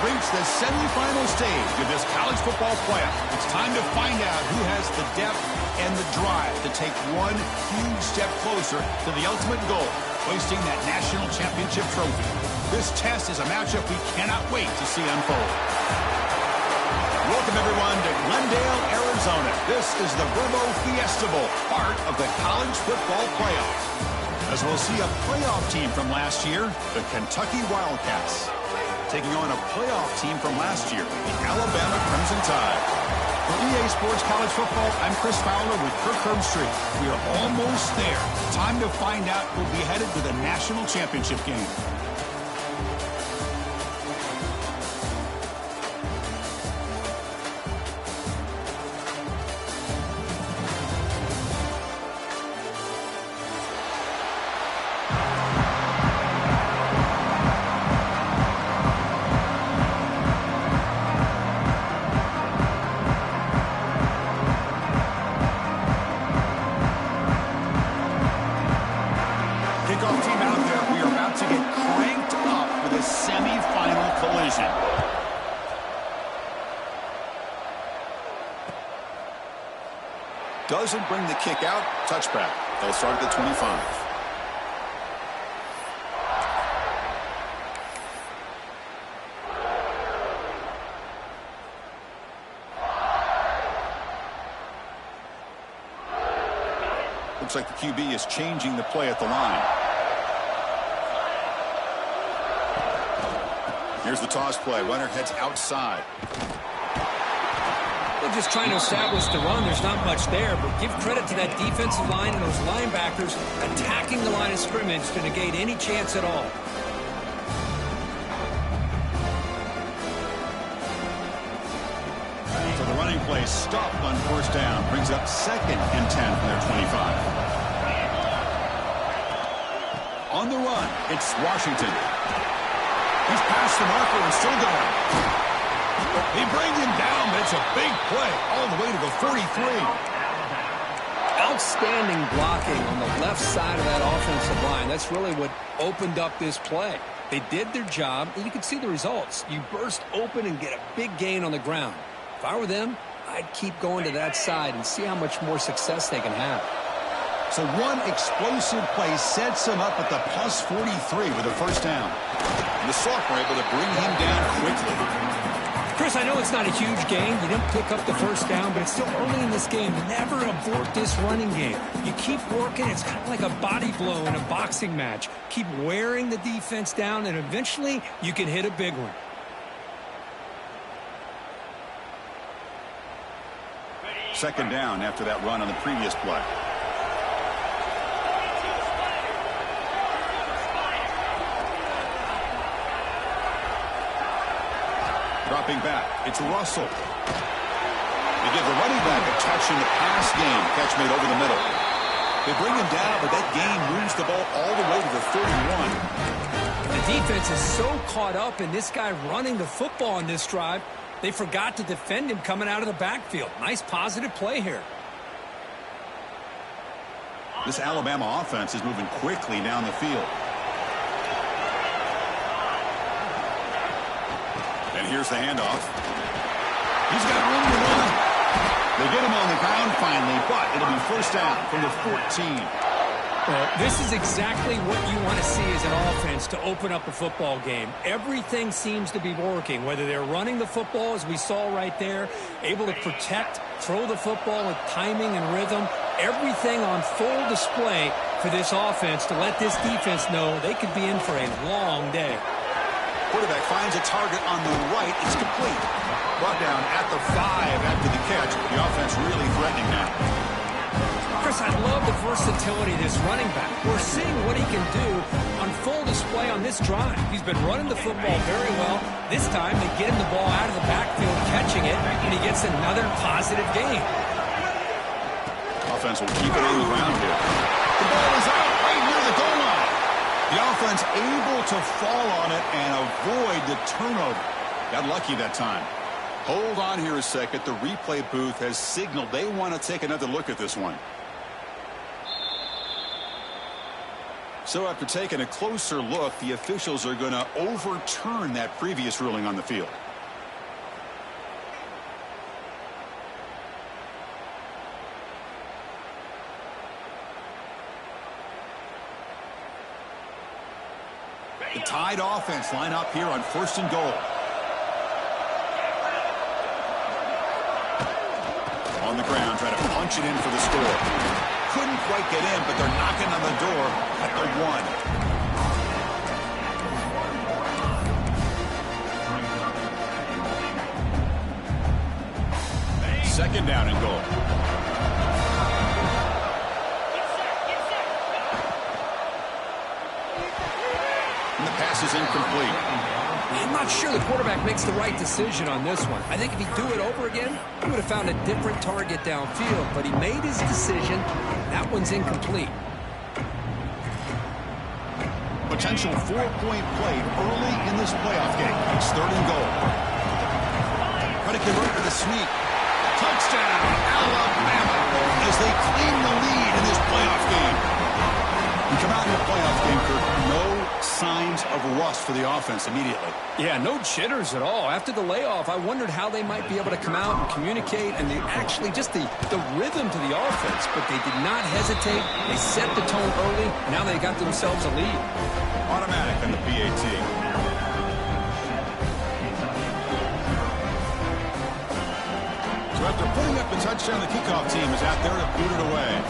have reached the semifinal stage of this college football playoff. It's time to find out who has the depth and the drive to take one huge step closer to the ultimate goal, hoisting that national championship trophy. This test is a matchup we cannot wait to see unfold. Welcome, everyone, to Glendale, Arizona. This is the Verbo Fiesta Bowl, part of the college football playoff. As we'll see a playoff team from last year, the Kentucky Wildcats, taking on a playoff team from last year, the Alabama Crimson Tide. For EA Sports College Football, I'm Chris Fowler with Kirk Herbstreit. We are almost there. Time to find out who'll be headed to the national championship game. Doesn't bring the kick out. Touchback. They'll start at the 25. Looks like the QB is changing the play at the line. Here's the toss play. Runner heads outside. They're just trying to establish the run. There's not much there, but give credit to that defensive line and those linebackers attacking the line of scrimmage to negate any chance at all. So the running play stopped on first down. Brings up 2nd and 10 from their 25. On the run, it's Washington. He's past the marker and still going. They bring him down, but it's a big play all the way to the 43. Outstanding blocking on the left side of that offensive line. That's really what opened up this play. They did their job, and you can see the results. You burst open and get a big gain on the ground. If I were them, I'd keep going to that side and see how much more success they can have. So one explosive play sets him up at the plus 43 with a first down. And the sophomore able to bring him down quickly. Chris, I know it's not a huge gain. You didn't pick up the first down, but it's still early in this game. Never abort this running game. You keep working. It's kind of like a body blow in a boxing match. Keep wearing the defense down, and eventually you can hit a big one. Second down after that run on the previous play. Dropping back, it's Russell. They give the running back a touch in the pass game. Catch made over the middle. They bring him down, but that gain moves the ball all the way to the 31. The defense is so caught up in this guy running the football on this drive, they forgot to defend him coming out of the backfield. Nice positive play here. This Alabama offense is moving quickly down the field. And here's the handoff. He's got room to run. They get him on the ground finally, but it'll be first down from the 14. Well, this is exactly what you want to see as an offense to open up a football game. Everything seems to be working, whether they're running the football, as we saw right there, able to protect, throw the football with timing and rhythm. Everything on full display for this offense to let this defense know they could be in for a long day. Quarterback finds a target on the right. It's complete. Brought down at the 5 after the catch. The offense really threatening now. Chris, I love the versatility of this running back. We're seeing what he can do on full display on this drive. He's been running the football very well. This time they get him the ball out of the backfield, catching it, and he gets another positive gain. Offense will keep it on the ground here. The ball is out right near the goal line. The offense able to fall on it and avoid the turnover. Got lucky that time. Hold on here a second. The replay booth has signaled they want to take another look at this one. So after taking a closer look, the officials are going to overturn that previous ruling on the field. The Tide offense line up here on 1st and goal. On the ground, trying to punch it in for the score. Couldn't quite get in, but they're knocking on the door at the 1. Second down and goal. And the pass is incomplete. I'm not sure the quarterback makes the right decision on this one. I think if he'd do it over again, he would have found a different target downfield, but he made his decision. That one's incomplete. Potential 4-point play early in this playoff game. It's 3rd and goal. Try to convert to the sneak. Touchdown, Alabama, as they claim the lead in this playoff game. You come out in the playoff game, Kirk, no signs of rust for the offense immediately. Yeah, no jitters at all. After the layoff, I wondered how they might be able to come out and communicate, and actually just the rhythm to the offense. But they did not hesitate. They set the tone early. Now they got themselves a lead. Automatic on the PAT. So after putting up the touchdown, the kickoff team is out there to boot it away.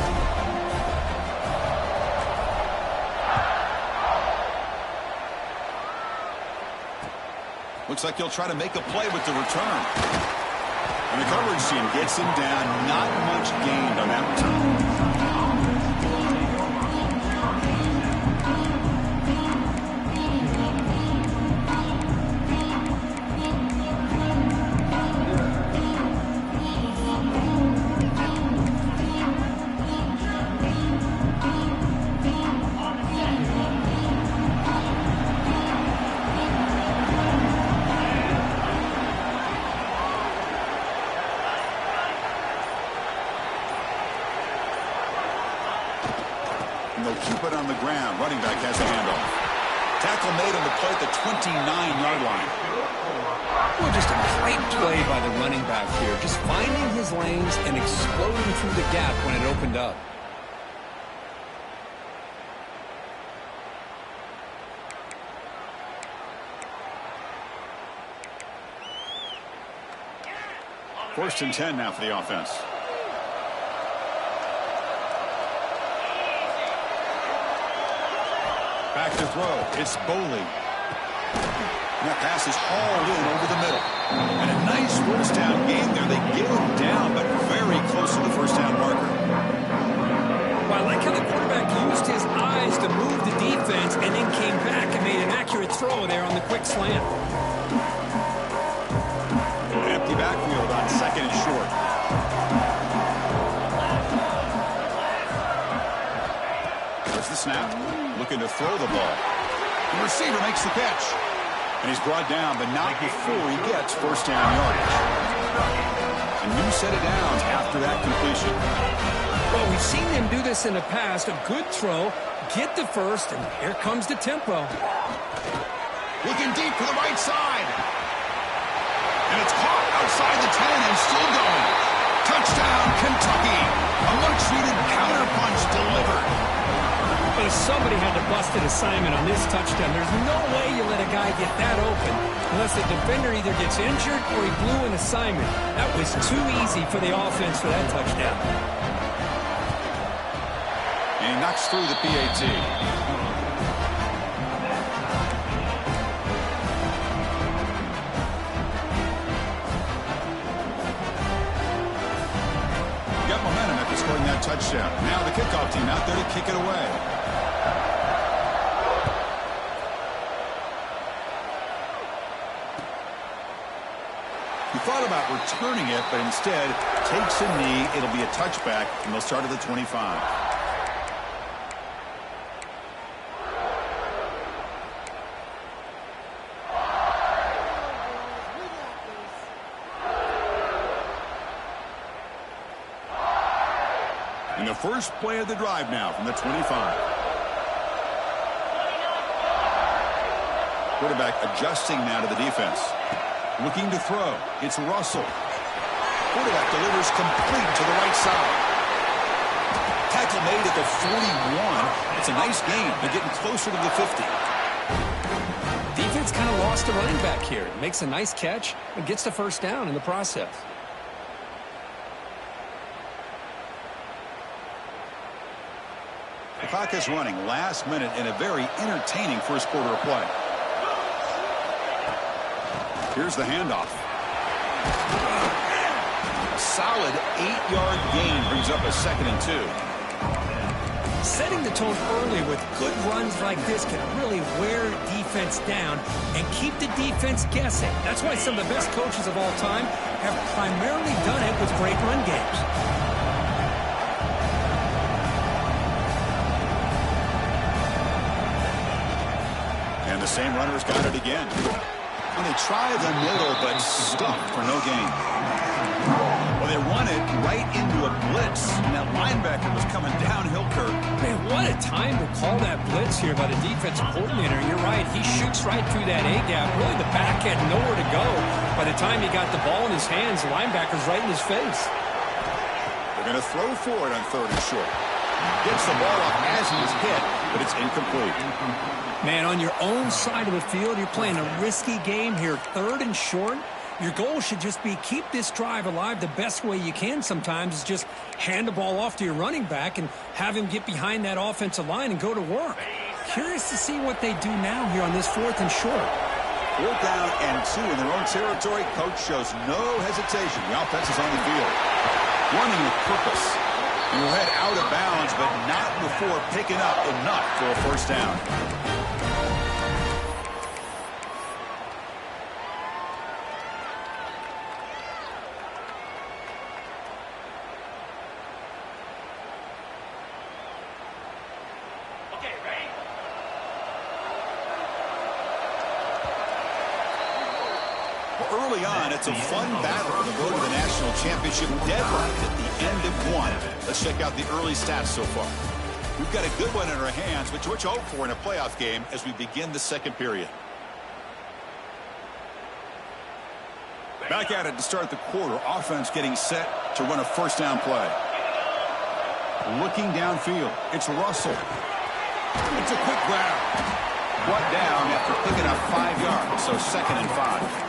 Looks like he'll try to make a play with the return. And the coverage team gets him down. Not much gained on that return. And they'll keep it on the ground. Running back has a handoff. Tackle made on the play at the 29-yard line. Well, just a great play by the running back here. Just finding his lanes and exploding through the gap when it opened up. First and 10 now for the offense. Back to throw. It's Boley. And that pass is hauled in over the middle. And a nice first down game there. They get him down, but very close to the first down marker. Well, I like how the quarterback used his eyes to move the defense and then came back and made an accurate throw there on the quick slant. Empty backfield on 2nd and short. There's the snap. Looking to throw the ball. The receiver makes the catch. And he's brought down, but not before he gets first down yardage. A new set of downs after that completion. Well, we've seen him do this in the past. A good throw, get the first, and here comes the tempo. Looking deep to the right side. And it's caught outside the 10 and still going. Touchdown, Kentucky. A much-needed counterpunch delivered. But somebody had to bust an assignment on this touchdown. There's no way you let a guy get that open unless the defender either gets injured or he blew an assignment. That was too easy for the offense for that touchdown. And he knocks through the PAT. Got momentum after scoring that touchdown. Now the kickoff team out there to kick it away. He thought about returning it, but instead takes a knee. It'll be a touchback, and they'll start at the 25. And the first play of the drive now from the 25. Quarterback adjusting now to the defense. Looking to throw. It's Russell. Quarterback delivers complete to the right side. Tackle made at the 41. It's a nice gain. They're getting closer to the 50. Defense kind of lost a running back here. Makes a nice catch and gets the first down in the process. The clock is running last minute in a very entertaining first quarter of play. Here's the handoff. A solid 8-yard gain brings up a 2nd and 2. Setting the tone early with good runs like this can really wear defense down and keep the defense guessing. That's why some of the best coaches of all time have primarily done it with great run games. And the same runner's got it again. And they try the middle, but stuck for no gain. Well, they run it right into a blitz, and that linebacker was coming downhill, Kurt. Man, what a time to call that blitz here by the defensive coordinator. You're right. He shoots right through that A-gap. Really, the back had nowhere to go. By the time he got the ball in his hands, the linebacker's right in his face. They're going to throw for it on 3rd and short. Gets the ball up as he's hit, but it's incomplete. Man, on your own side of the field, you're playing a risky game here. 3rd and short. Your goal should just be keep this drive alive the best way you can sometimes is just hand the ball off to your running back and have him get behind that offensive line and go to work. Curious to see what they do now here on this 4th and short. 4th down and 2 in their own territory. Coach shows no hesitation. The offense is on the field. Running with purpose. And will head out of bounds, but not before picking up enough for a first down. Early on, it's a fun battle on the road to the national championship deadline at the end of one. Let's check out the early stats so far. We've got a good one in our hands, which we're hope for in a playoff game as we begin the second period. Back at it to start the quarter. Offense getting set to run a first down play. Looking downfield. It's Russell. It's a quick grab. Brought down after picking up 5 yards, so 2nd and 5.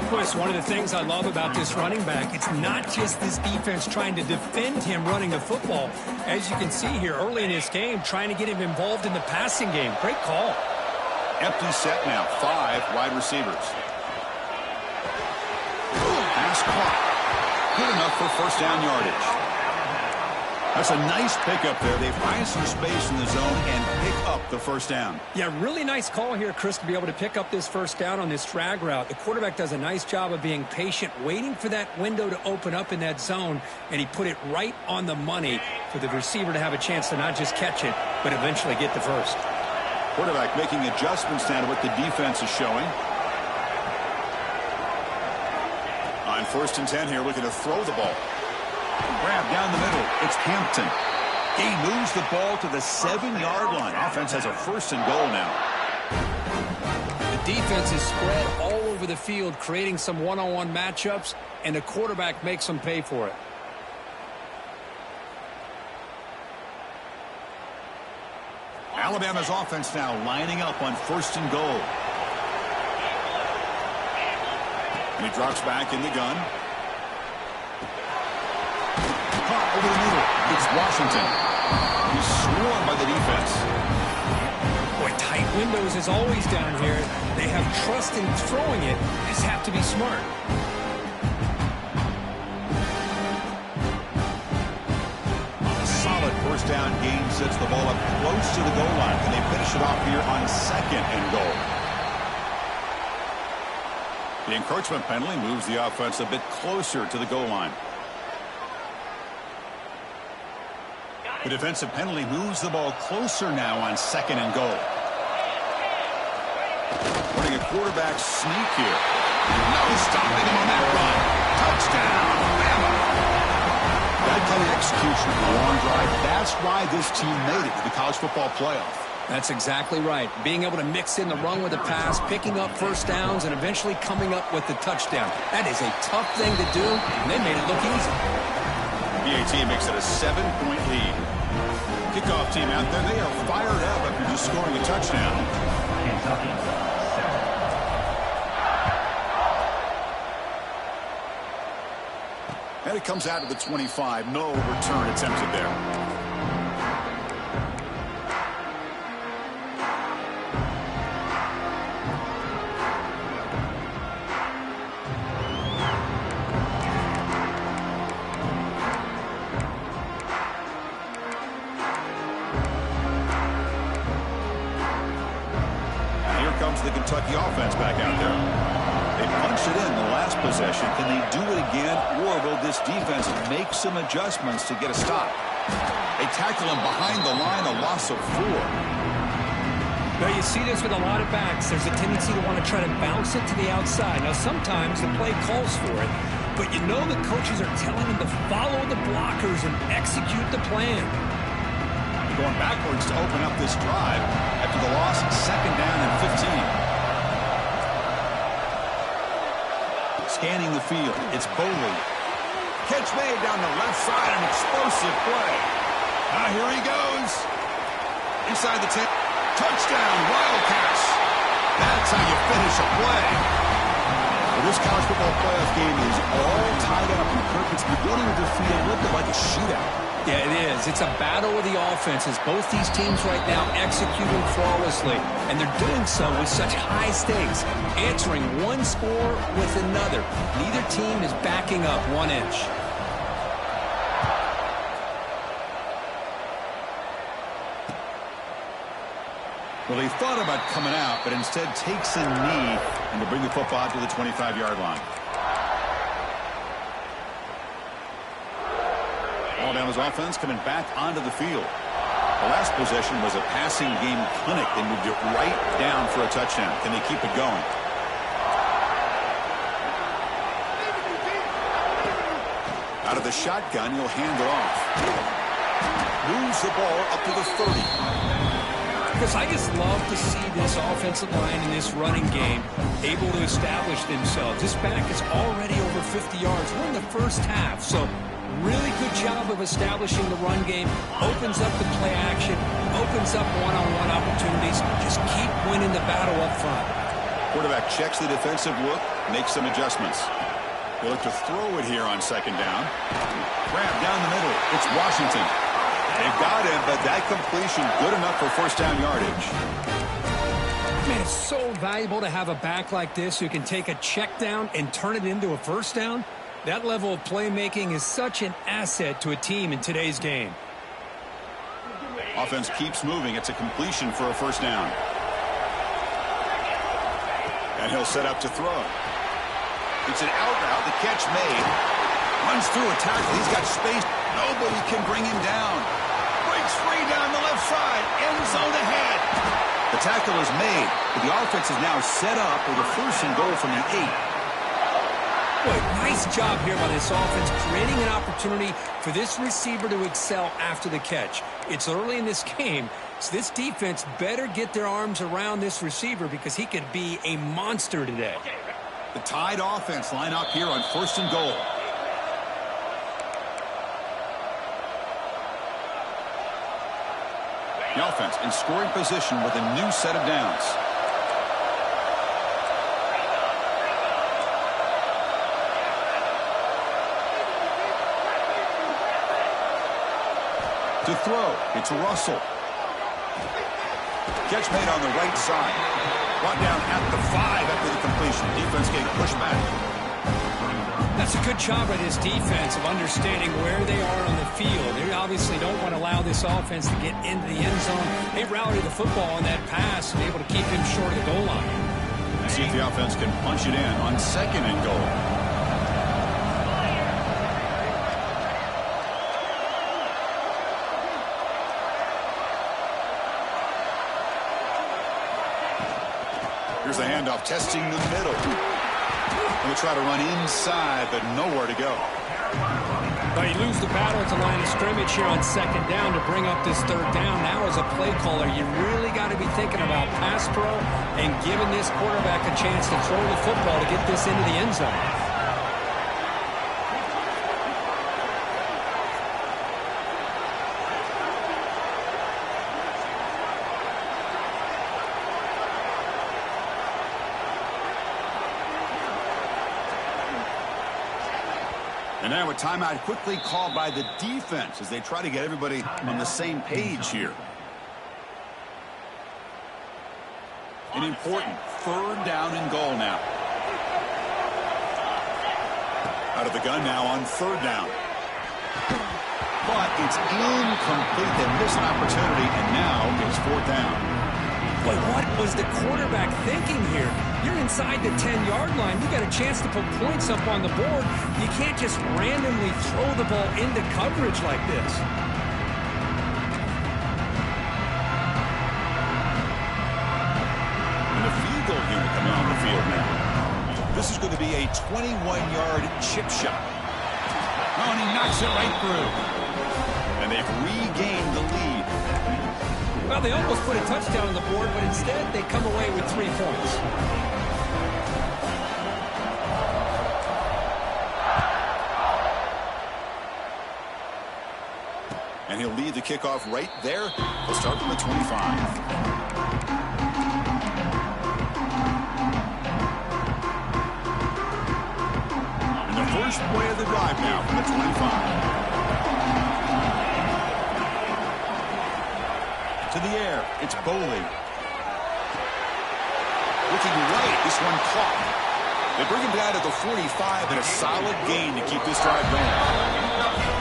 Chris, one of the things I love about this running back, it's not just this defense trying to defend him running the football. As you can see here early in this game, trying to get him involved in the passing game. Great call. Empty set now. 5 wide receivers. Pass clock. Good enough for first down yardage. That's a nice pickup there. They find some space in the zone and pick up the first down. Yeah, really nice call here, Chris, to be able to pick up this first down on this drag route. The quarterback does a nice job of being patient, waiting for that window to open up in that zone, and he put it right on the money for the receiver to have a chance to not just catch it, but eventually get the first. Quarterback making adjustments now to what the defense is showing. On 1st and 10 here, looking to throw the ball. Grab down the middle. It's Hampton. He moves the ball to the 7-yard line. Offense has a 1st and goal now. The defense is spread all over the field, creating some one-on-one matchups, and the quarterback makes them pay for it. Alabama's offense now lining up on 1st and goal. And he drops back in the gun. Caught over the middle. It's Washington. He's swarmed by the defense. Boy, tight windows is always down here. They have trust in throwing it. They just have to be smart. A solid first down gain sets the ball up close to the goal line. And they finish it off here on 2nd and goal. The encroachment penalty moves the offense a bit closer to the goal line. The defensive penalty moves the ball closer now on 2nd and goal. Running a quarterback sneak here. No stopping him on that run. Touchdown, Alabama. That kind of execution of a long drive, that's why this team made it to the college football playoff. That's exactly right. Being able to mix in the run with the pass, picking up first downs, and eventually coming up with the touchdown. That is a tough thing to do, and they made it look easy. PAT makes it a 7-point lead. Kickoff team out there, they are fired up after just scoring a touchdown. And it comes out to the 25. No return attempted there. The Kentucky offense back out there. They punched it in the last possession. Can they do it again, or will this defense make some adjustments to get a stop? They tackle him behind the line, a loss of 4. Now you see this with a lot of backs. There's a tendency to want to try to bounce it to the outside. Now sometimes the play calls for it, but you know the coaches are telling them to follow the blockers and execute the plan. Going backwards to open up this drive after the loss, 2nd down and 15. Scanning the field, it's Boley. Catch made down the left side, an explosive play. Now here he goes. Inside the 10. Touchdown, Wildcats. That's how you finish a play. Well, this college football playoff game is all tied up, and Kirk, it's beginning to feel a little bit like a shootout. Yeah, it is. It's a battle with the offenses. Both these teams right now executing flawlessly, and they're doing so with such high stakes, answering one score with another. Neither team is backing up 1 inch. Well, he thought about coming out, but instead takes a knee and to bring the football out to the 25-yard line. Alabama's offense coming back onto the field. The last possession was a passing game clinic. They moved it right down for a touchdown. Can they keep it going? Out of the shotgun, he'll hand it off. Moves the ball up to the 30. Because I just love to see this offensive line in this running game able to establish themselves. This back is already over 50 yards. We're in the first half, so really good job of establishing the run game. Opens up the play action, opens up one-on-one opportunities. Just keep winning the battle up front. Quarterback checks the defensive look, makes some adjustments. He'll look to throw it here on 2nd down. Grab down the middle. It's Washington. They've got him, but that completion good enough for 1st down yardage. Man, it's so valuable to have a back like this who can take a check down and turn it into a 1st down. That level of playmaking is such an asset to a team in today's game. Offense keeps moving. It's a completion for a 1st down. And he'll set up to throw. It's an out route. The catch made. Runs through a tackle. He's got space. Nobody can bring him down. Breaks free down the left side. End zone ahead. The tackle is made, but the offense is now set up with a 1st and goal from the 8. Boy, nice job here by this offense, creating an opportunity for this receiver to excel after the catch. It's early in this game, so this defense better get their arms around this receiver because he could be a monster today. The Tide offense line up here on 1st and goal. The offense in scoring position with a new set of downs. To throw, it's Russell. Catch made on the right side. Brought down at the 5 after the completion. Defense getting pushed back. That's a good job by this defense of understanding where they are on the field. They obviously don't want to allow this offense to get into the end zone. They rallied the football on that pass and able to keep him short of the goal line. See if the offense can punch it in on 2nd and goal. Here's the handoff, testing the middle. We'll try to run inside, but nowhere to go. Well, you lose the battle at the line of scrimmage here on second down to bring up this third down. Now, as a play caller, you really got to be thinking about pass pro and giving this quarterback a chance to throw the football to get this into the end zone. And now a timeout quickly called by the defense as they try to get everybody on the same page here. An important third down and goal now. Out of the gun now on third down. But it's incomplete. They miss an opportunity, and now it's fourth down. Boy, what was the quarterback thinking here? You're inside the 10-yard line. You got a chance to put points up on the board. You can't just randomly throw the ball into coverage like this. And the field goal unit coming on the field now. This is going to be a 21-yard chip shot. Oh, and he knocks it right through. And they've regained the lead. Well, they almost put a touchdown on the board, but instead they come away with 3 points. And he'll lead the kickoff right there. They'll start from the 25. And the first play of the drive now from the 25. To the air, it's Boley. Looking right, this one caught. They bring him down to the 45 and a solid gain to keep this drive going.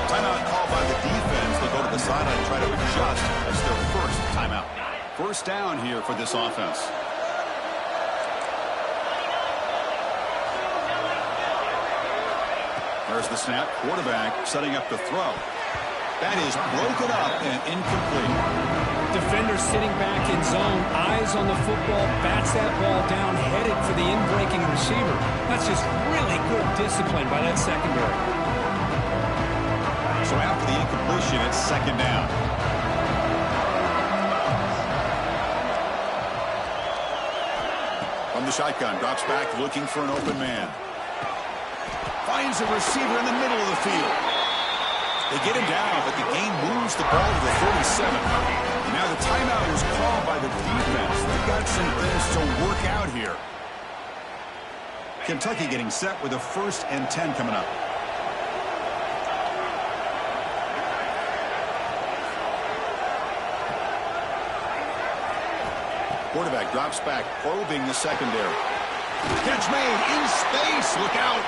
Timeout called by the defense. They'll go to the sideline and try to adjust as their first timeout. First down here for this offense. There's the snap. Quarterback setting up the throw. That is broken up and incomplete. Defender sitting back in zone, eyes on the football, bats that ball down, headed for the in-breaking receiver. That's just really good discipline by that secondary. So after the incompletion, it's second down. From the shotgun, drops back looking for an open man. Finds a receiver in the middle of the field. They get him down, but the game moves the ball to the 37. Now the timeout was called by the defense. They've got some things to work out here. Kentucky getting set with a 1st and 10 coming up. Quarterback drops back, probing the secondary. Catch made in space. Look out.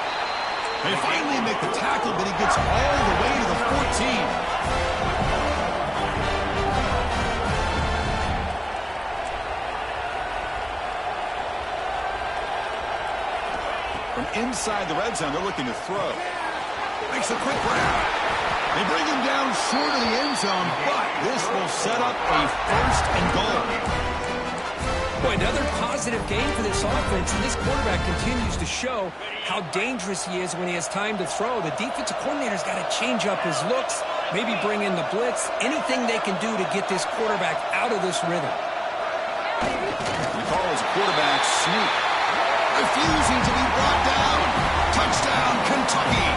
They finally make the tackle, but he gets all the way to the 14. From inside the red zone, they're looking to throw. Makes a quick grab. They bring him down short of the end zone, but this will set up a 1st and goal. Boy, another positive game for this offense, and this quarterback continues to show how dangerous he is when he has time to throw. The defensive coordinator's got to change up his looks, maybe bring in the blitz, anything they can do to get this quarterback out of this rhythm. The call is a quarterback sneak. Refusing to be brought down. Touchdown, Kentucky.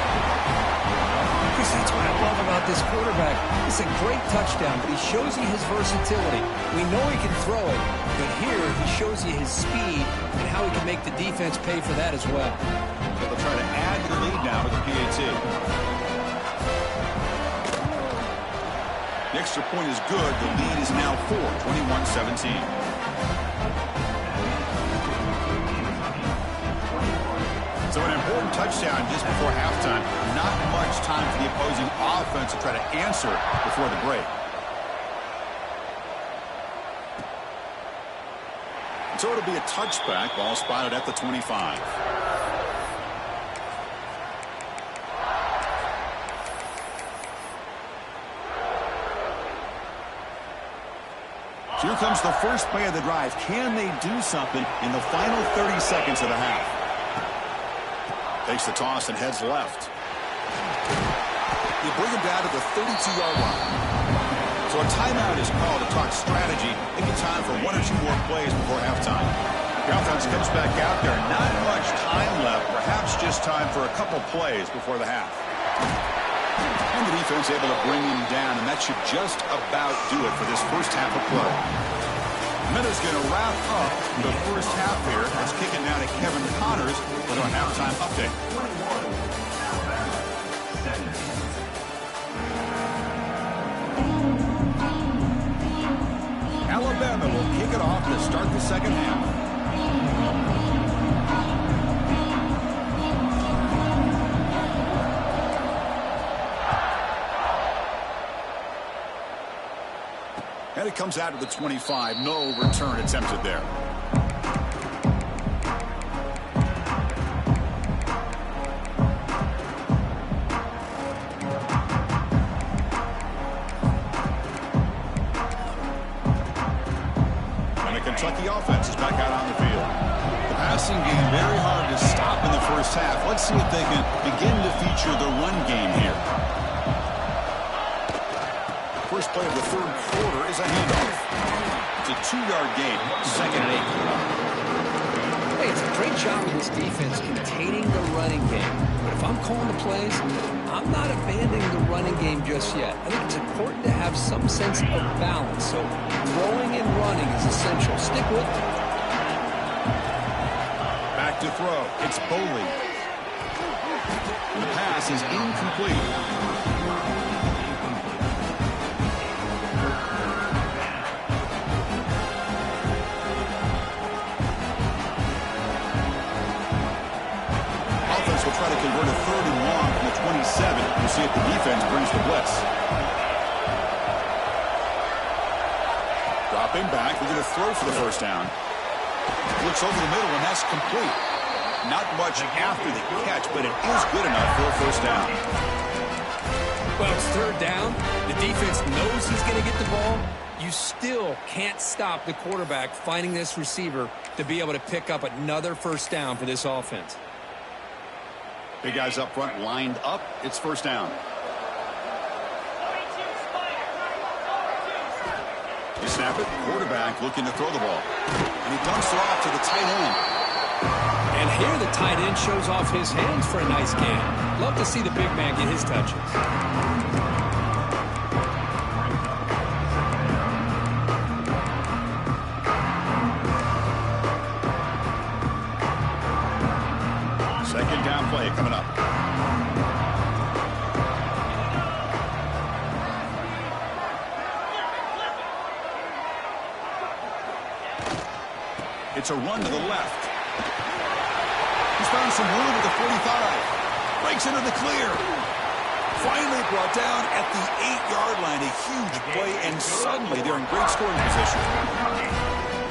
Chris, that's what I love about this quarterback. It's a great touchdown, but he shows you his versatility. We know he can throw it, but here he shows you his speed and how he can make the defense pay for that as well. They'll try to add to the lead now with the PAT. The extra point is good. The lead is now 4, 21-17. So an important touchdown just before halftime. Not much time for the opposing offense to try to answer before the break. And so it'll be a touchback. Ball spotted at the 25. Here comes the first play of the drive. Can they do something in the final 30 seconds of the half? Takes the toss and heads left. You bring him down to the 32-yard line. So a timeout is called to talk strategy. Making time for one or two more plays before halftime. The offense comes back out there. Not much time left. Perhaps just time for a couple plays before the half. And the defense able to bring him down, and that should just about do it for this first half of play. Minutes going to wrap up the first half here. Let's kick it now to Kevin Connors with our halftime update. Alabama will kick it off to start the second half. And it comes out of the 25. No return attempted there. And the Kentucky offense is back out on the field. The passing game very hard to stop in the first half. Let's see if they can begin to feature the run game here. First play of the third quarter is a handoff. It's a 2-yard gain. Second and 8. Hey, it's a great job of this defense containing the running game. But if I'm calling the plays, I'm not abandoning the running game just yet. I think it's important to have some sense of balance. So throwing and running is essential. Stick with it. Back to throw. It's Boley. And the pass is incomplete. Will try to convert a 3rd and long from the 27. We'll see if the defense brings the blitz. Dropping back. We're going to throw for the first down. Looks over the middle, and that's complete. Not much after the catch, but it is good enough for a first down. Well, it's 3rd down. The defense knows he's going to get the ball. You still can't stop the quarterback finding this receiver to be able to pick up another first down for this offense. Big guys up front lined up. It's first down. You snap it. Quarterback looking to throw the ball. And he dumps it off to the tight end. And here the tight end shows off his hands for a nice gain. Love to see the big man get his touches. Second down play coming up. It's a run to the left. He's found some room at the 45. Breaks into the clear. Finally brought down at the 8-yard line. A huge play, and suddenly they're in great scoring position.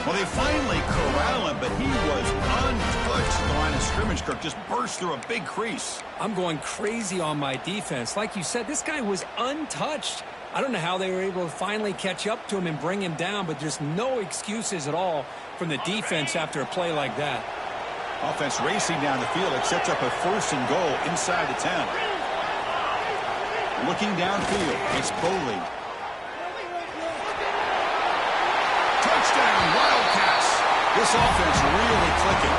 Well, they finally corral him, but he was untouched at the line of scrimmage. Kirk just burst through a big crease. I'm going crazy on my defense. Like you said, this guy was untouched. I don't know how they were able to finally catch up to him and bring him down, but there's no excuses at all from the defense after a play like that. Offense racing down the field. It sets up a 1st and goal inside the 10. Looking downfield, it's Boley. Touchdown, Wildcats. This offense really clicking.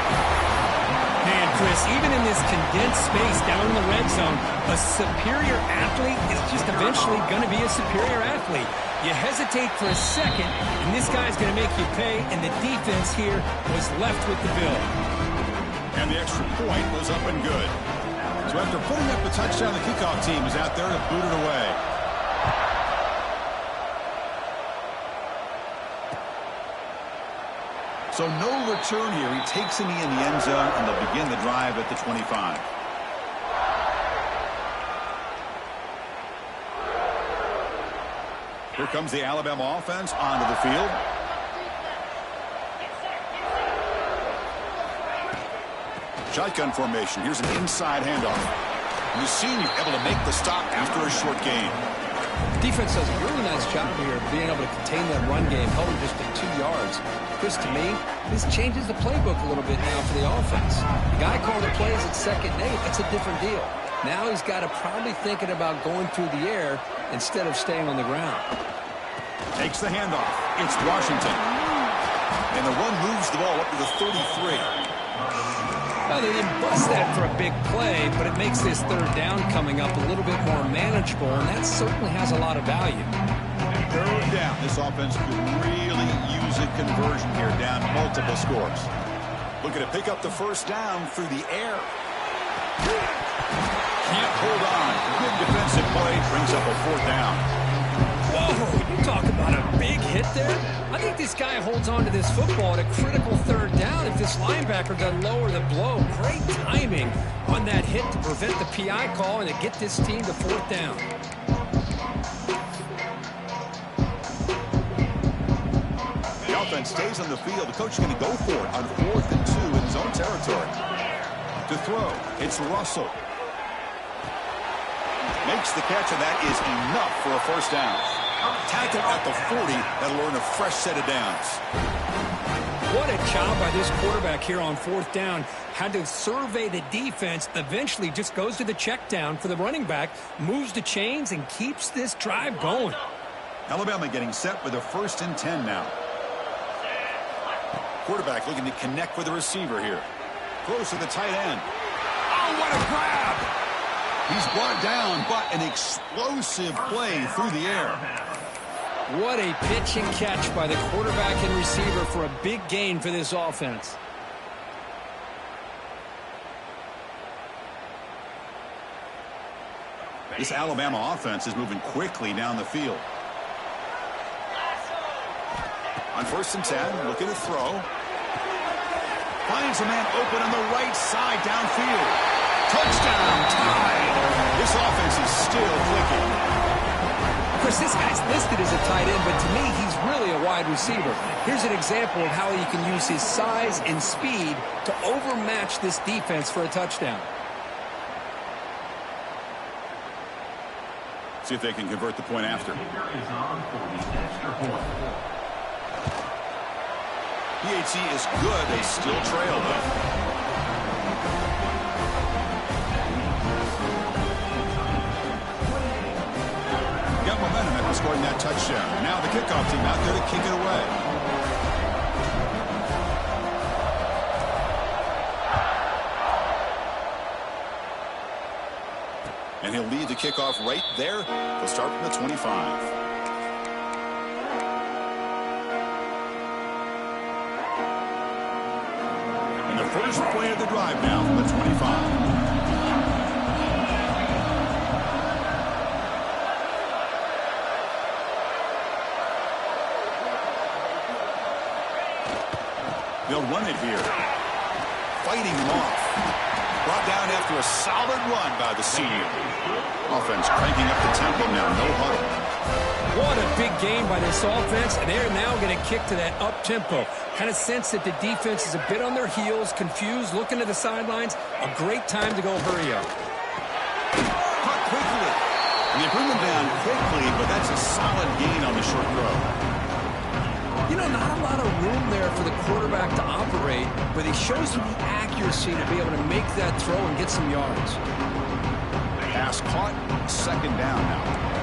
Man, Chris, even in this condensed space down in the red zone, a superior athlete is just eventually going to be a superior athlete. You hesitate for a second, and this guy's going to make you pay, and the defense here was left with the bill. And the extra point was up and good. So after putting up the touchdown, the kickoff team is out there to boot it away. So no return here. He takes a knee in the end zone, and they'll begin the drive at the 25. Here comes the Alabama offense onto the field. Shotgun formation. Here's an inside handoff. And the senior able to make the stop after a short gain. Defense does a really nice job here of being able to contain that run game, held him just to 2 yards. Chris, to me, this changes the playbook a little bit now for the offense. The guy calling the plays at 2nd and 8, that's a different deal. Now he's got to probably thinking about going through the air instead of staying on the ground. Takes the handoff. It's Washington. And the run moves the ball up to the 33. Well, they didn't bust that for a big play, but it makes this third down coming up a little bit more manageable, and that certainly has a lot of value. Third down. This offense could really use a conversion here, down multiple scores. Looking to pick up the first down through the air. Can't hold on. Good defensive play. Brings up a fourth down. Whoa, you talk about a big hit there. I think this guy holds on to this football at a critical third down if this linebacker doesn't lower the blow. Great timing on that hit to prevent the PI call and to get this team to fourth down. The offense stays on the field. The coach is going to go for it on 4th and 2 in his own territory. To throw, it's Russell. Makes the catch, and that is enough for a first down. Tackle at the 40. That'll earn a fresh set of downs. What a job by this quarterback here on 4th down. Had to survey the defense, eventually just goes to the check down for the running back, moves the chains, and keeps this drive going. Alabama getting set with a 1st and 10 now. Quarterback looking to connect with the receiver here. Close to the tight end. Oh, what a grab! He's brought down, but an explosive play through the air. What a pitch and catch by the quarterback and receiver for a big gain for this offense. This Alabama offense is moving quickly down the field. On 1st and 10, looking to throw. Finds a man open on the right side downfield. Touchdown, tied. This offense is still clicking. Of course, this guy's listed as a tight end, but to me, he's really a wide receiver. Here's an example of how he can use his size and speed to overmatch this defense for a touchdown. See if they can convert the point after. PHC is good. They still trail, though. Got momentum after scoring that touchdown. Now the kickoff team out there to kick it away. And he'll lead the kickoff right there. He'll start from the 25. First play of the drive now from the 25. They'll run it here. Fighting him off. Brought down after a solid run by the senior. Offense cranking up the tempo now. No huddle. What a big game by this offense, and they're now going to kick to that up-tempo. Kind of sense that the defense is a bit on their heels, confused, looking to the sidelines. A great time to go hurry up. Caught quickly. And they bring him down quickly, but that's a solid gain on the short throw. You know, not a lot of room there for the quarterback to operate, but he shows him the accuracy to be able to make that throw and get some yards. Pass caught, 2nd down now.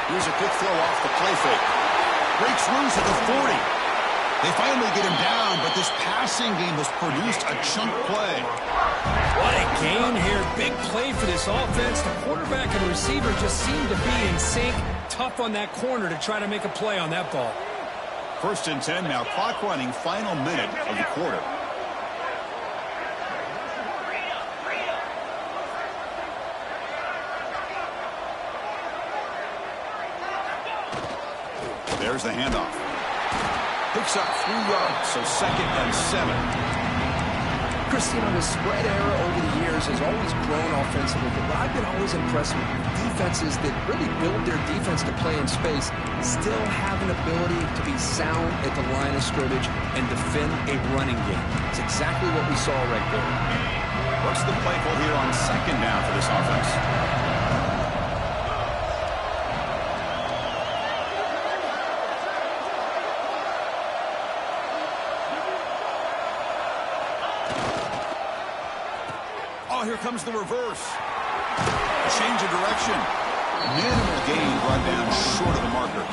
Here's a quick throw off the play fake. Breaks loose at the 40. They finally get him down, but this passing game has produced a chunk play. What a gain here. Big play for this offense. The quarterback and receiver just seem to be in sync. Tough on that corner to try to make a play on that ball. 1st and 10 now. Clock running. Final minute of the quarter. There's the handoff. Picks up 3 yards, so 2nd and 7. Chris, you know, the spread era over the years has always grown offensively, but I've been always impressed with defenses that really build their defense to play in space, still have an ability to be sound at the line of scrimmage and defend a running game. It's exactly what we saw right there. What's the play call here on 2nd down for this offense? here comes the reverse. Change of direction. Minimal gain brought down short of the marker.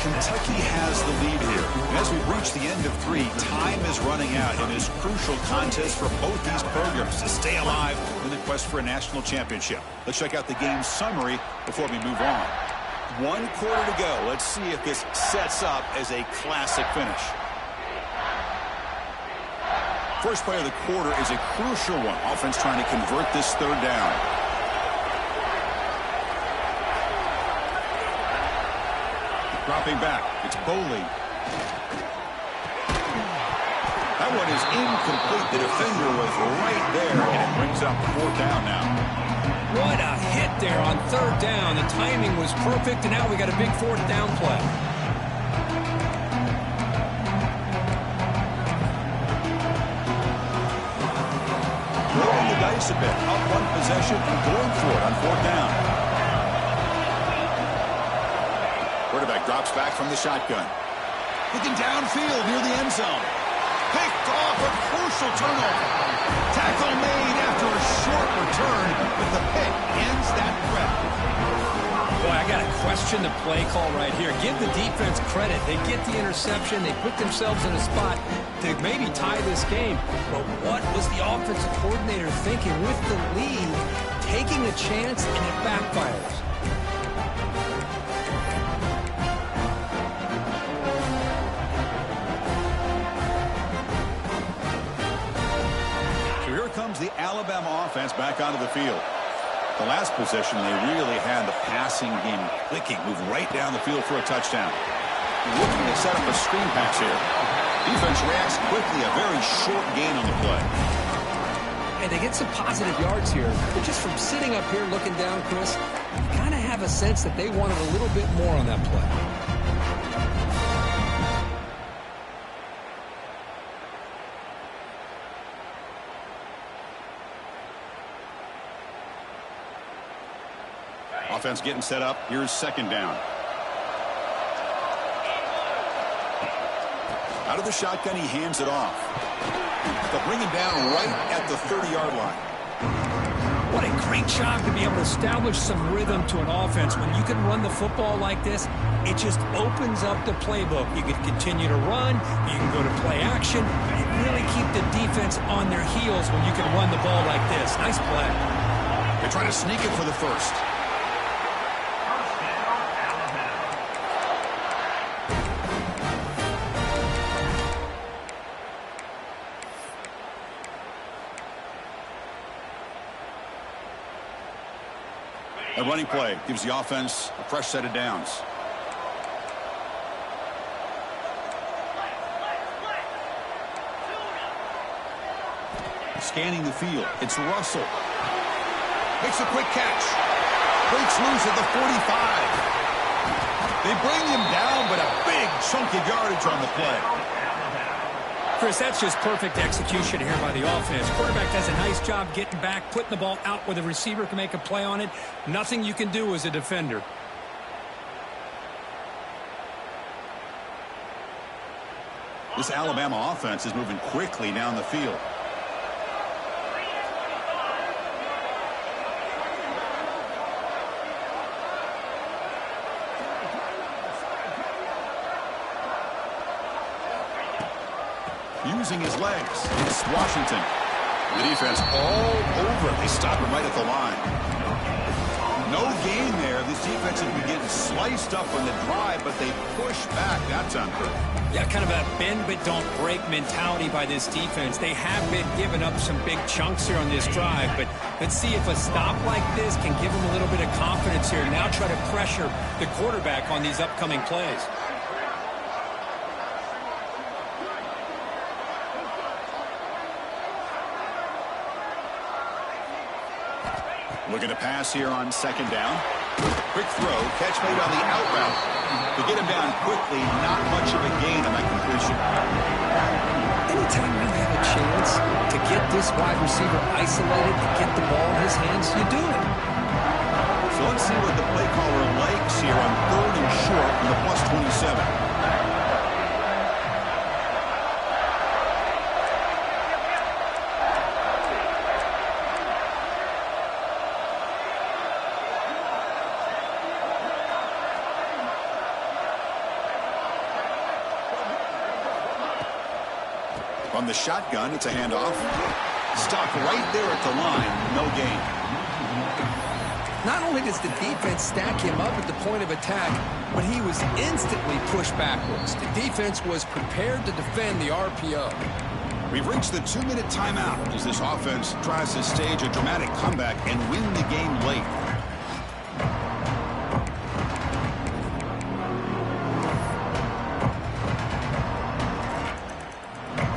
Kentucky has the lead here. And as we reach the end of 3, time is running out in this crucial contest for both these programs to stay alive in the quest for a national championship. Let's check out the game summary before we move on. 1 quarter to go. Let's see if this sets up as a classic finish. First play of the quarter is a crucial one. Offense trying to convert this 3rd down. Dropping back. It's Boley. That one is incomplete. The defender was right there, and it brings up 4th down now. What a hit there on 3rd down. The timing was perfect, and now we got a big 4th down play. Rolling the dice a bit. Up 1 possession and going for it on 4th down. Quarterback drops back from the shotgun. Looking downfield near the end zone. Picked off, a crucial turnover. Tackle made after a short return, but the pick ends that threat. Boy, I got to question the play call right here. Give the defense credit. They get the interception. They put themselves in a spot to maybe tie this game. But what was the offensive coordinator thinking with the lead, taking a chance, and it backfires? Comes the Alabama offense back onto the field. The last possession, they really had the passing game clicking, moved right down the field for a touchdown. Looking to set up a screen pass here. Defense reacts quickly, a very short gain on the play. And they get some positive yards here, but just from sitting up here looking down, Chris, you kind of have a sense that they wanted a little bit more on that play. Offense getting set up. Here's 2nd down. Out of the shotgun, he hands it off. They'll bring him down right at the 30-yard line. What a great job to be able to establish some rhythm to an offense. When you can run the football like this, it just opens up the playbook. You can continue to run. You can go to play action. You really keep the defense on their heels when you can run the ball like this. Nice play. They're trying to sneak it for the first. A running play gives the offense a fresh set of downs. Scanning the field. It's Russell. Makes a quick catch. Breaks loose at the 45. They bring him down, but a big chunk of yardage on the play. Chris, that's just perfect execution here by the offense. Quarterback does a nice job getting back, putting the ball out where the receiver can make a play on it. Nothing you can do as a defender. This Alabama offense is moving quickly down the field. Using his legs. It's Washington. The defense all over. They stop him right at the line. No gain there. This defense has been getting sliced up on the drive, but they push back. That's unfair. Yeah, kind of a bend but don't break mentality by this defense. They have been giving up some big chunks here on this drive, but let's see if a stop like this can give them a little bit of confidence here. Now try to pressure the quarterback on these upcoming plays. Looking to pass here on 2nd down. Quick throw, catch made on the out route. To get him down quickly, not much of a gain on that completion. Anytime you have a chance to get this wide receiver isolated, to get the ball in his hands, you do it. So So let's see what the play caller likes here on 3rd and short on the plus 27. From the shotgun, it's a handoff. Stop right there at the line. No gain. Not only does the defense stack him up at the point of attack, but he was instantly pushed backwards. The defense was prepared to defend the RPO. We've reached the 2-minute timeout as this offense tries to stage a dramatic comeback and win the game late.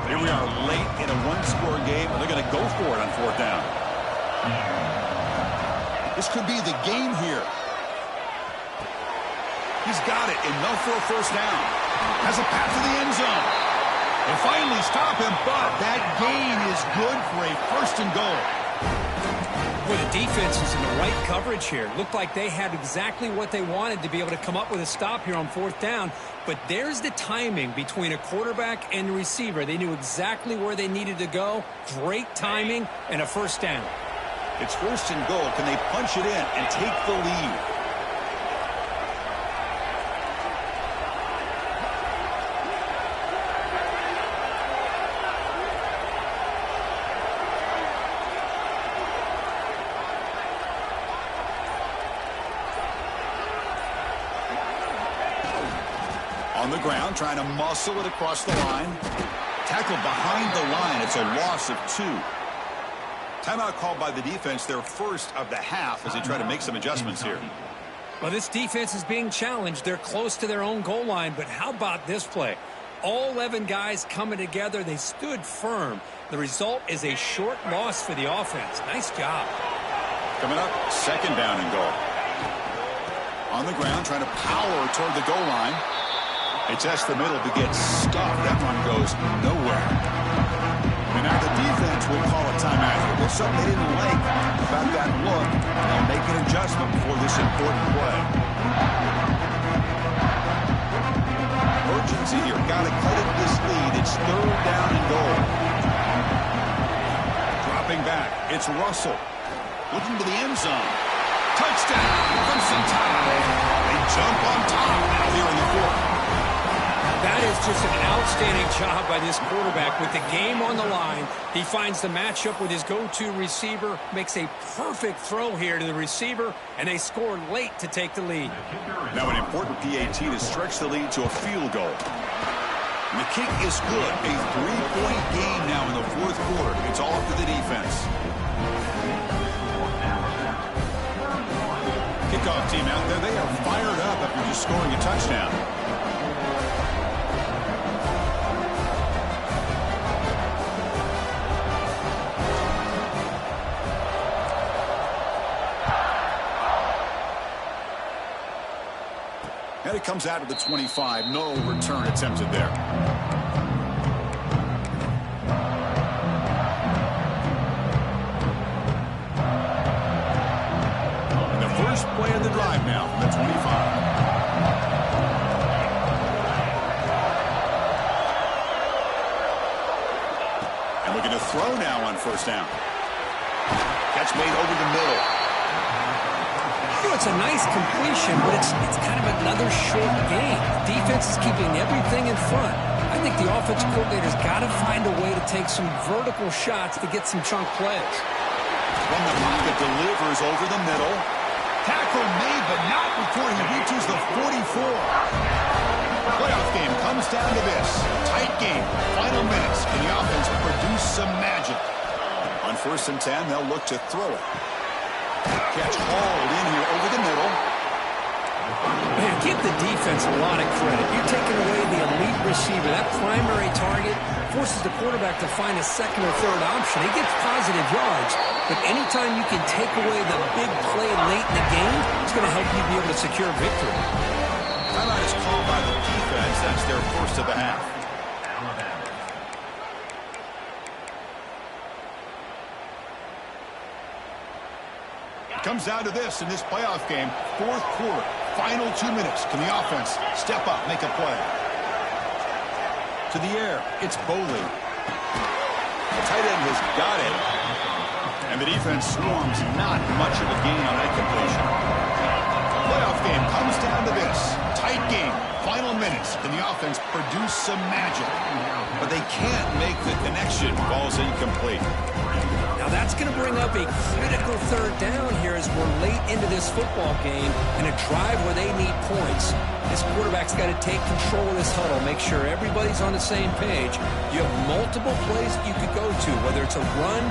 Here we are late in a one-score game, and they're going to go for it on 4th down. This could be the game here. He's got it. Enough for a 1st down. Has a pass to the end zone. They finally stop him, but that gain is good for a 1st and goal. Well, the defense was in the right coverage here. Looked like they had exactly what they wanted to be able to come up with a stop here on 4th down. But there's the timing between a quarterback and the receiver. They knew exactly where they needed to go. Great timing and a 1st down. It's 1st and goal. Can they punch it in and take the lead? On the ground, trying to muscle it across the line. Tackled behind the line. It's a loss of 2. Timeout called by the defense, their 1st of the half, as they try to make some adjustments here. Well, this defense is being challenged. They're close to their own goal line, but how about this play? All 11 guys coming together. They stood firm. The result is a short loss for the offense. Nice job. Coming up, 2nd down and goal. On the ground, trying to power toward the goal line. They test the middle to get stuffed. That one goes nowhere. And now the defense will call a timeout here. There's something they didn't like about that look. They'll make an adjustment for this important play. Urgency here. Got to cut it this lead. It's 3rd down and goal. Dropping back. It's Russell. Looking to the end zone. Touchdown from Centennial. They jump on top now here in the 4th. That is just an outstanding job by this quarterback. With the game on the line, he finds the matchup with his go-to receiver, makes a perfect throw here to the receiver, and they score late to take the lead. Now an important PAT to stretch the lead to a field goal. And the kick is good. A 3-point game now in the 4th quarter. It's all up to the defense. Kickoff team out there. They are fired up after just scoring a touchdown. And it comes out of the 25. No return attempted there. And the first play of the drive now from the 25. And looking to throw now on 1st down. Catch made over the middle. It's a nice completion, but it's kind of another short game. The defense is keeping everything in front. I think the offensive coordinator's got to find a way to take some vertical shots to get some chunk plays. From the pocket, delivers over the middle. Tackle made, but not before he reaches the 44. Playoff game comes down to this. Tight game. Final minutes. Can the offense produce some magic? On 1st and 10, they'll look to throw it. Catch hauled in here over the middle. Man, give the defense a lot of credit. You're taking away the elite receiver. That primary target forces the quarterback to find a 2nd or 3rd option. He gets positive yards, but anytime you can take away the big play late in the game, it's going to help you be able to secure victory. Timeout is called by the defense. That's their 1st of the half. Comes down to this in this playoff game. Fourth quarter, final 2 minutes. Can the offense step up, make a play? To the air, it's Boley. The tight end has got it. And the defense swarms, not much of a gain on that completion. Playoff game comes down to this. Tight game, final minutes. Can the offense produce some magic? But they can't make the connection. Ball's incomplete. Now that's going to bring up a critical third down here as we're late into this football game in a drive where they need points. This quarterback's got to take control of this huddle, make sure everybody's on the same page. You have multiple plays that you could go to, whether it's a run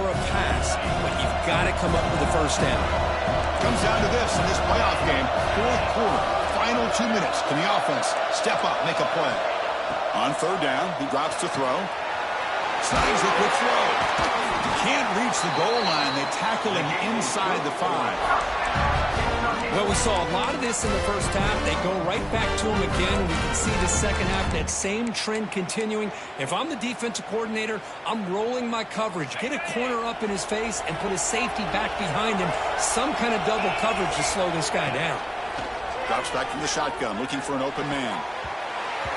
or a pass, but you've got to come up with the first down. Comes down to this in this playoff game. Fourth quarter, final 2 minutes. Can the offense step up, make a play? On third down, he drops to throw. Snags a quick throw. Can't reach the goal line. They tackle him inside the 5. Well, we saw a lot of this in the first half. They go right back to him again. We can see the second half, that same trend continuing. If I'm the defensive coordinator, I'm rolling my coverage. Get a corner up in his face and put a safety back behind him. Some kind of double coverage to slow this guy down. Drops back from the shotgun, looking for an open man.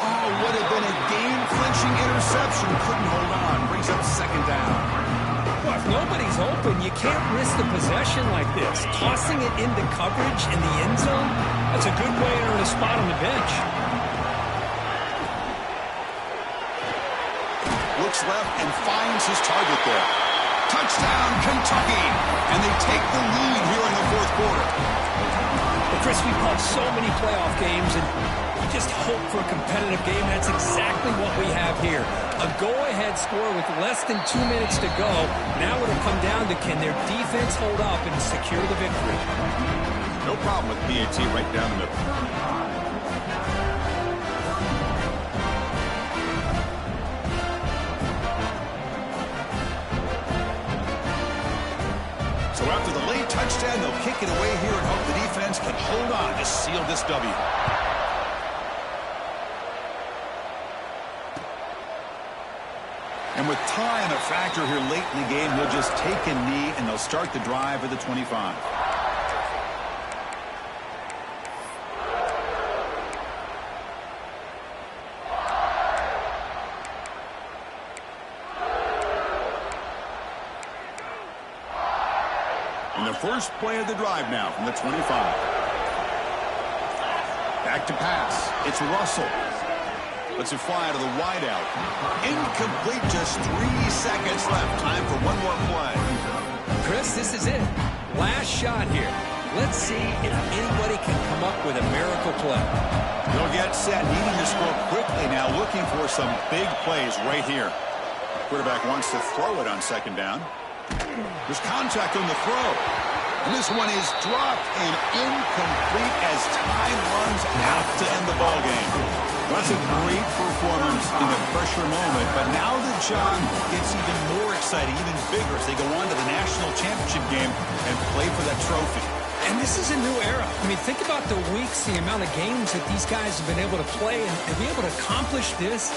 Oh, would have been a game-clinching interception. Couldn't hold on. Brings up second down. Well, if nobody's open, you can't risk the possession like this. Tossing it into coverage in the end zone, that's a good way to earn a spot on the bench. Looks left and finds his target there. Touchdown, Kentucky! And they take the lead here in the fourth quarter. Well, Chris, we've played so many playoff games, and we just hope for a competitive game. That's exactly what we have here. A go-ahead score with less than 2 minutes to go. Now it'll come down to, can their defense hold up and secure the victory? No problem with BAT right down the middle. So after the late touchdown, they'll kick it away here and hope the defense can hold on to seal this W. And with time a factor here late in the game, he'll just take a knee and they'll start the drive at the 25. And the first play of the drive now from the 25. Back to pass. It's Russell. Lets it fly to the wideout. Incomplete, just 3 seconds left. Time for one more play. Chris, this is it. Last shot here. Let's see if anybody can come up with a miracle play. They'll get set, needing to score quickly now, looking for some big plays right here. Quarterback wants to throw it on second down. There's contact on the throw. And this one is dropped and incomplete as time runs out to end the ball game. That's a great performance in the pressure moment, but now the job gets even more exciting, even bigger as they go on to the national championship game and play for that trophy. And this is a new era. I mean, think about the weeks, the amount of games that these guys have been able to play, and to be able to accomplish this